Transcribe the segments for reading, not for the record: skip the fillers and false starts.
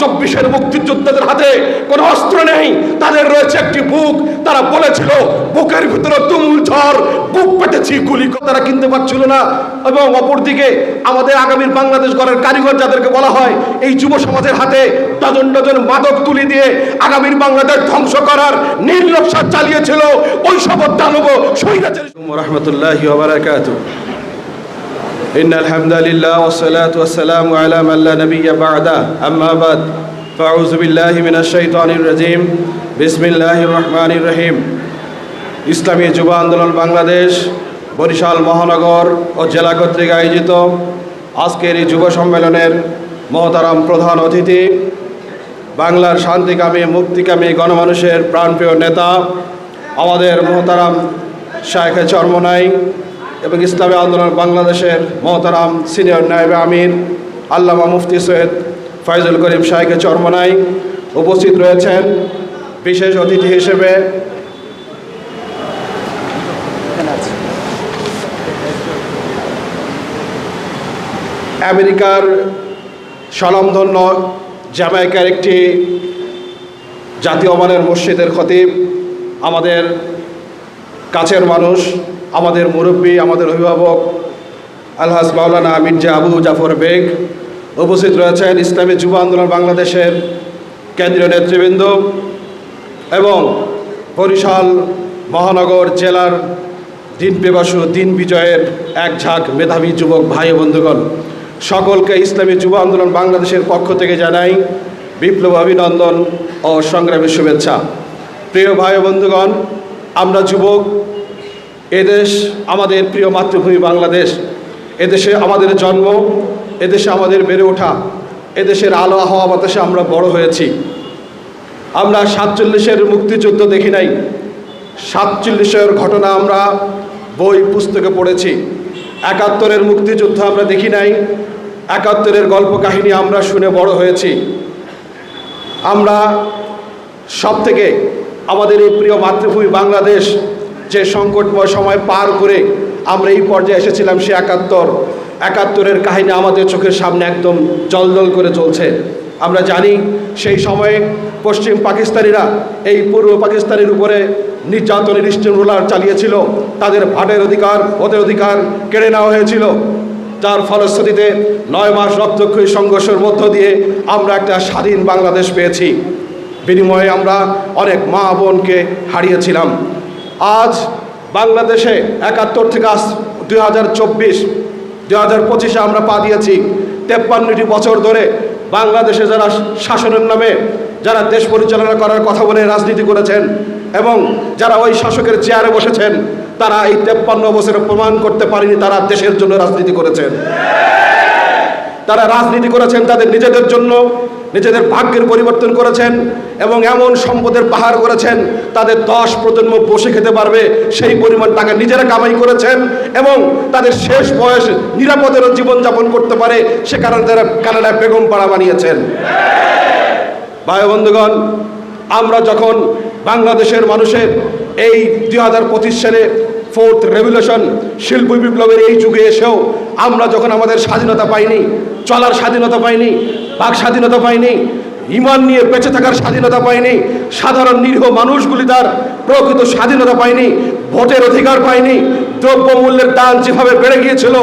চব্বিশের মুক্তিযোদ্ধাদের হাতে কোনো অস্ত্র নেই, তাদের রয়েছে একটি বুক। তারা বলেছিল বুকের ভিতরে তুমুল ঝড়, বুক পেটেছি গুলি, তারা কিনতে পারছিল না। এবং অপরদিকে আমাদের আগামীর বাংলাদেশ গড়ার কারিগর যাদেরকে বলা হয়, এই যুব সমাজের হাতে ডজন ডজন মাদক তুলি দিয়ে আগামীর বাংলাদেশ ধ্বংস করার নির্লজ্জা চালিয়েছিল ওই সব দানব শহীদাচারী। রাহমাতুল্লাহি ওয়া বারাকাতুহু। ইন্নাল হামদালিল্লাহ ওয়াস সালাতু ওয়াস সালামু আলা মান লা নাবিয়্যা বা'দা, আম্মা বাদ, ফাউযু বিল্লাহি মিনাশ শাইতানির রাজীম, বিসমিল্লাহির রহমানির রহিম। ইসলামী যুব আন্দোলন বাংলাদেশ বরিশাল মহানগর ও জেলা কর্তৃক আয়োজিত আজকের এই যুব সম্মেলনের মহতারাম প্রধান অতিথি, বাংলার শান্তিকামী মুক্তিকামী গণমানুষের প্রাণপ্রিয় নেতা আমাদের মহতারাম শায়েখে চরমনাই এবং ইসলামী আন্দোলন বাংলাদেশের মহতারাম সিনিয়র নায়েবে আমির আল্লামা মুফতি সৈয়দ ফয়জুল করিম শায়েখে চরমনাই উপস্থিত রয়েছেন। বিশেষ অতিথি হিসেবে আমেরিকার স্বনামধন্য জ্যামাইকার একটি জাতীয় মানের মসজিদের খতিব, আমাদের কাছের মানুষ, আমাদের মুরব্বী, আমাদের অভিভাবক আলহাজ মাওলানা মির্জা আবু জাফর বেগ উপস্থিত রয়েছেন। ইসলামী যুব আন্দোলন বাংলাদেশের কেন্দ্রীয় নেতৃবৃন্দ এবং বরিশাল মহানগর জেলার দিন পেবাসু দিন বিজয়ের এক ঝাঁক মেধাবী যুবক ভাই বন্ধুগণ, সকলকে ইসলামী যুব আন্দোলন বাংলাদেশের পক্ষ থেকে জানাই বিপ্লব অভিনন্দন ও সংগ্রামী শুভেচ্ছা। প্রিয় ভাই বন্ধুগণ, আমরা যুবক, এদেশ আমাদের প্রিয় মাতৃভূমি বাংলাদেশ, এদেশে আমাদের জন্ম, এদেশে আমাদের বেড়ে ওঠা, এদেশের আলো হাওয়া বাতাসে আমরা বড় হয়েছি। আমরা 47-এর মুক্তিযুদ্ধ দেখি নাই, 47-এর ঘটনা আমরা বই পুস্তকে পড়েছি। 71-এর মুক্তিযুদ্ধ আমরা দেখি নাই, 71-এর গল্প কাহিনী আমরা শুনে বড় হয়েছি। আমরা সব থেকে আমাদের এই প্রিয় মাতৃভূমি বাংলাদেশ যে সংকটময় সময় পার করে আমরা এই পর্যায়ে এসেছিলাম, সে 71-এর কাহিনী আমাদের চোখের সামনে একদম জলজল করে চলছে। আমরা জানি সেই সময়ে পশ্চিম পাকিস্তানিরা এই পূর্ব পাকিস্তানের উপরে নির্যাতনের স্টিম রোলার চালিয়েছিল, তাদের ভাটের অধিকার, ওদের অধিকার কেড়ে নেওয়া হয়েছিল, যার ফলশ্রুতিতে 9 মাস রক্তক্ষয়ী সংঘর্ষের মধ্য দিয়ে আমরা একটা স্বাধীন বাংলাদেশ পেয়েছি। বিনিময়ে আমরা অনেক মা বোনকে হারিয়েছিলাম। আজ বাংলাদেশে 71 থেকে 2024-2025-এ আমরা পা দিয়েছি। 53টি বছর ধরে বাংলাদেশে যারা শাসনের নামে যারা দেশ পরিচালনা করার কথা বলে রাজনীতি করেছেন এবং যারা ওই শাসকের চেয়ারে বসেছেন, তারা এই 53 বছরে প্রমাণ করতে পারেনি তারা দেশের জন্য রাজনীতি করেছেন। তারা রাজনীতি করেছেন তাদের নিজেদের জন্য, নিজেদের ভাগ্যের পরিবর্তন করেছেন এবং এমন সম্পদের পাহাড় করেছেন তাদের 10 প্রজন্ম বসে খেতে পারবে সেই পরিমাণ টাকা নিজেরা কামাই করেছেন এবং তাদের শেষ বয়স নিরাপদের জীবনযাপন করতে পারে, সে কারণে তারা কানাডায় বেগম পাড়া বানিয়েছেন। ভাই বন্ধুগণ, আমরা যখন বাংলাদেশের মানুষের এই 2025 সালে 4th রেভলিউশন শিল্প বিপ্লবের এই যুগে এসেও আমরা যখন আমাদের স্বাধীনতা পাইনি, চলার স্বাধীনতা পাইনি, বাক স্বাধীনতা পাইনি, ইমান নিয়ে বেঁচে থাকার স্বাধীনতা পাইনি, সাধারণ নিরীহ মানুষগুলি তার প্রকৃত স্বাধীনতা পায়নি, ভোটের অধিকার পায়নি, দ্রব্যমূল্যের দাম যেভাবে বেড়ে গিয়েছিল,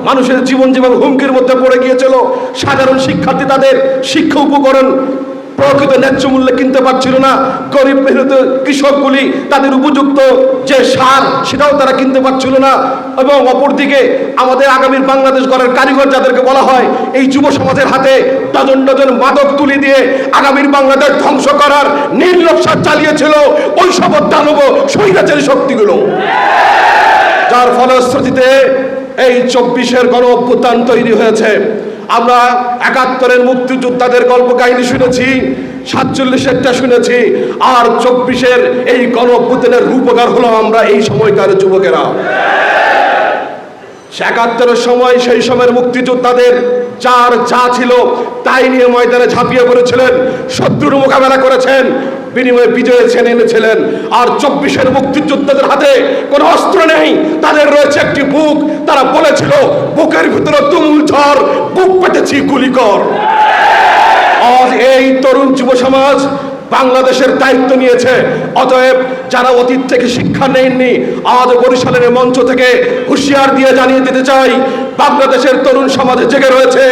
মানুষের জীবন যেভাবে হুমকির মধ্যে পড়ে গিয়েছিল, সাধারণ শিক্ষার্থী তাদের শিক্ষা উপকরণ প্রকৃত ন্যায্য মূল্যে কিনতে পারছিল না, গরিব মেহনত কৃষকগুলি তাদের উপযুক্ত যে সার সেটাও তারা কিনতে পারছিল না। এবং অপরদিকে আমাদের আগামীর বাংলাদেশ গড়ার কারিগর যাদেরকে বলা হয়, এই যুব সমাজের হাতে ডজন ডজন মাদক তুলি দিয়ে আগামীর বাংলাদেশ ধ্বংস করার নির্লজ্জা চালিয়েছিল ওই সব দানব স্বৈরাচারী শক্তিগুলো, যার ফলশ্রুতিতে এই 24-এর গণ অভ্যুত্থান তৈরি হয়েছে। আমরা 71-এর মুক্তিযোদ্ধাদের গল্প কাহিনী শুনেছি, 47-এরটা শুনেছি, আর 24-এর এই গণ অভ্যুত্থানের রূপকার হলো আমরা এই সময়কার যুবকেরা। 71-এর সময় সেই সময়ের মুক্তিযোদ্ধাদের যার যা ছিল তাই নিয়ে ময়দানে ঝাঁপিয়ে পড়েছিলেন, শত্রুর মোকাবেলা করেছেন, বিনিময়ে বিজয় ছেনে এনেছিলেন। আর 24-এর মুক্তিযোদ্ধাদের হাতে কোনো অস্ত্র নেই, তাদের রয়েছে একটি বুক। তারা বলেছিল বুকের ভিতরে তুমুল ঝড়, বুক পেটেছি গুলি কর। আজ এই তরুণ যুব সমাজ বাংলাদেশের দায়িত্ব নিয়েছে। অতএব যারা অতীত থেকে শিক্ষা নেননি, আজ বরিশালের মঞ্চ থেকে হুঁশিয়ার দিয়ে জানিয়ে দিতে চাই, বাংলাদেশের তরুণ সমাজে জেগে রয়েছে।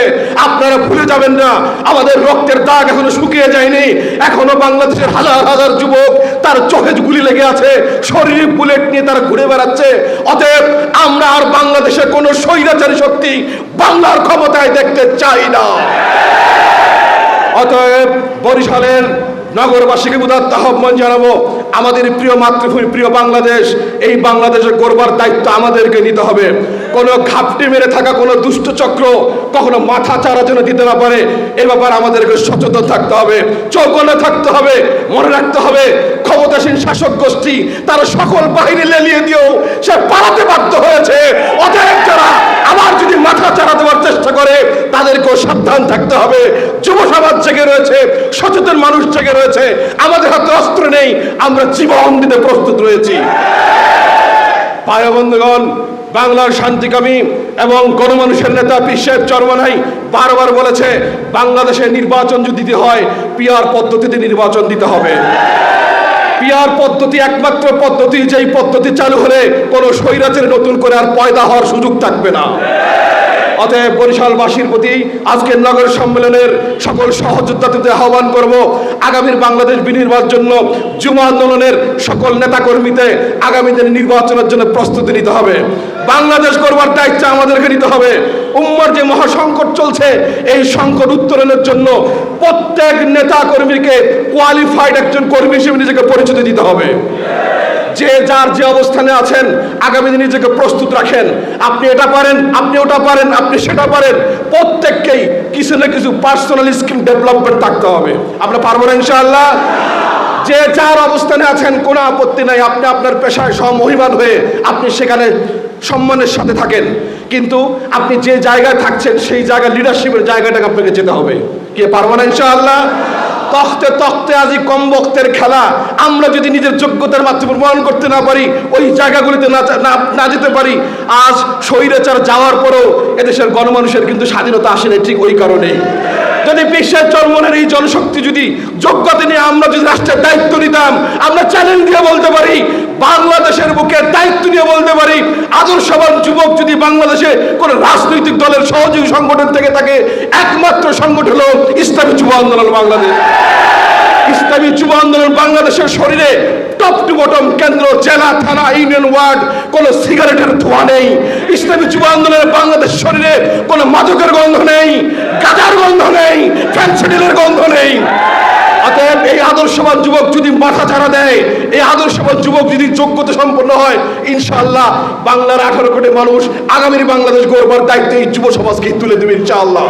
আপনারা ভুলে যাবেন না, আমাদের রক্তের দাগ এখনো শুকিয়ে যায়নি। এখনো বাংলাদেশের হাজার হাজার যুবক তার চোখে গুলি লেগে আছে, শরীরে বুলেট নিয়ে তারা ঘুরে বেড়াচ্ছে। অতএব আমরা আর বাংলাদেশে কোনো স্বৈরাচারী শক্তি বাংলার ক্ষমতায় দেখতে চাই না। অতএব বরিশালের নগরবাসীকে উদাত্ত আহ্বান জানাবো, আমাদের প্রিয় মাতৃভূমি, প্রিয় বাংলাদেশ, এই বাংলাদেশের গড়বার দায়িত্ব আমাদেরকে নিতে হবে। কোনো ঘাপটি মেরে থাকা কোনো দুষ্ট চক্র কখনো মাথা চারা যেন দিতে না পারে, এ ব্যাপারে আমাদেরকে সচেতন থাকতে হবে, চৌকনে থাকতে হবে। মনে রাখতে হবে, ক্ষমতাসীন শাসক গোষ্ঠী তারা সকল বাহিনী লেলিয়ে দিয়েও সে পালাতে বাধ্য হয়েছে। অতএব যারা আবার যদি মাথা চারা দেওয়ার চেষ্টা করে, তাদেরকেও সাবধান থাকতে হবে। যুব সমাজ জেগে রয়েছে, সচেতন মানুষ জেগে রয়েছে। আমাদের হাতে অস্ত্র নেই, আমরা জীবন দিতে প্রস্তুত রয়েছি। ভাই বন্ধুগণ, বাংলার শান্তিকামী এবং গণমানুষের নেতা পীর সাহেব চরমনাই বারবার বলেছে, বাংলাদেশে নির্বাচন যদি দিতে হয় পিআর পদ্ধতিতে নির্বাচন দিতে হবে। পিআর পদ্ধতি একমাত্র পদ্ধতি, যেই পদ্ধতি চালু হলে কোনো স্বৈরাচারী নতুন করে আর পয়দা হওয়ার সুযোগ থাকবে না। অতএব বরিশালবাসীর প্রতি আজকের নগর সম্মেলনের সকল সহযোদ্ধাদের আহ্বান করব, আগামীর বাংলাদেশ বিনির্মাণের জন্য যুব আন্দোলনের সকল নেতাকর্মীতে আগামী দিনে নির্বাচনের জন্য প্রস্তুতি নিতে হবে। বাংলাদেশ গড়বার দায়িত্ব আমাদেরকে নিতে হবে। উম্মার যে মহাসংকট চলছে, এই সংকট উত্তরণের জন্য প্রত্যেক নেতা কর্মীকে কোয়ালিফাইড একজন কর্মী হিসেবে নিজেকে পরিচয় দিতে হবে। যে যার যে অবস্থানে আছেন, আগামী দিনে নিজেকে প্রস্তুত রাখেন। আপনি এটা পারেন, আপনি ওটা পারেন, আপনি সেটা পারেন। প্রত্যেককেই কিছু না কিছু পার্সোনাল স্কিল ডেভেলপমেন্ট থাকতে হবে। আমরা পারবো না ইনশাআল্লাহ? যে যার অবস্থানে আছেন কোনো আপত্তি নাই, আপনি আপনার পেশায় সমহিমান হয়ে আপনি সেখানে সম্মানের সাথে থাকেন, কিন্তু আপনি যে জায়গায় থাকছেন সেই জায়গায় লিডারশিপের জায়গাটাকে আপনাকে যেতে হবে। কে পারবো না ইনশাআল্লাহ? তখতে তখতে আজি কম বক্তের খেলা। আমরা যদি নিজের যোগ্যতার মাধ্যমে প্রমাণ করতে না পারি, ওই জায়গাগুলিতে না যেতে পারি, আজ স্বৈরাচার যাওয়ার পরেও এদেশের গণমানুষের কিন্তু স্বাধীনতা আসেনি ঠিক ওই কারণেই। যদি বিশ্বের চরমনের এই জনশক্তি যদি যোগ্যতা নিয়ে আমরা যদি রাষ্ট্রের দায়িত্ব নিতাম, আমরা চ্যালেঞ্জ দিয়ে বলতে পারি, বাংলাদেশের বুকে দায়িত্ব নিয়ে বলতে পারি, আদর্শবান যুবক যদি বাংলাদেশে কোন রাজনৈতিক দলের সহযোগী সংগঠন থেকে থাকে, একমাত্র সংগঠন হলো ইসলামী যুব আন্দোলন বাংলাদেশ। ইসলামী যুব আন্দোলন বাংলাদেশের শরীরে টপ টু বটম, কেন্দ্র, জেলা, থানা, ইউনিয়ন, ওয়ার্ড, কোন সিগারেটের ধোঁয়া নেই। ইসলামী যুব আন্দোলনের বাংলাদেশ শরীরে কোন মাদকের গন্ধ নেই, গাঁজার গন্ধ নেই, ফ্যান্সিডিলের গন্ধ নেই। অতএব এই আদর্শবান যুবক যদি মাথা ছাড়া দেয়, এই আদর্শবান যুবক যদি যোগ্যতা সম্পন্ন হয়, ইনশাআল্লাহ বাংলার 18 কোটি মানুষ আগামীর বাংলাদেশ গড়বার দায়িত্ব এই যুব সমাজকে তুলে দেবে ইনশাআল্লাহ।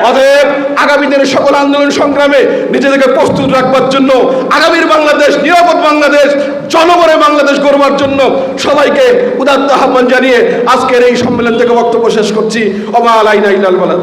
অতএব আগামী দিনের সকল আন্দোলন সংগ্রামে নিজেদেরকে প্রস্তুত রাখবার জন্য, আগামীর বাংলাদেশ, নিরাপদ বাংলাদেশ, জনগণের বাংলাদেশ গড়বার জন্য সবাইকে উদাত্ত আহ্বান জানিয়ে আজকের এই সম্মেলন থেকে বক্তব্য শেষ করছি। ওমা আলাইনা ইল্লাল বালাগ।